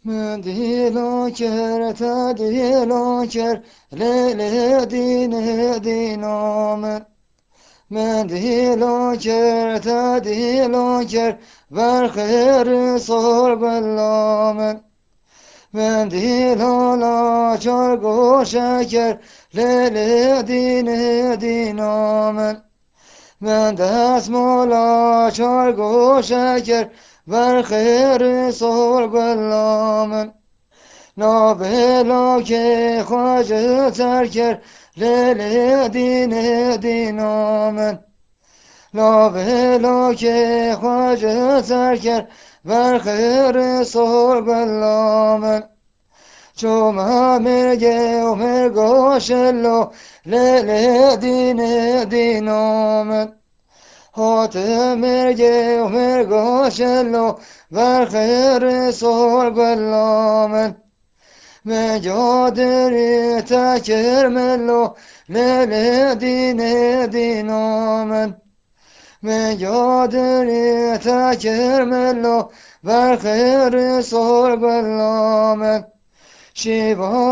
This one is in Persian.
من دیلا کر تا دیلا کر لیل دین دینام من دیلا کر تا دیلا کر بر خیر سر بلام من دیلا لا چار گوشه کر لیل دین دینام من دست مولا چار گوشه کر بر خیر سر بلام نابلا که خواجه تر کرد لیل دین دینام نابلا که خواجه تر کرد بر خیر سر بلام چو مرگه و مرگاشلو لیل دین دینام حاتم مرگه و مرگاشلو بر خیر سر بلام مجادری تکر ملو لیل دین دینام مجادری تکر ملو بر خیر سر بلام شیبا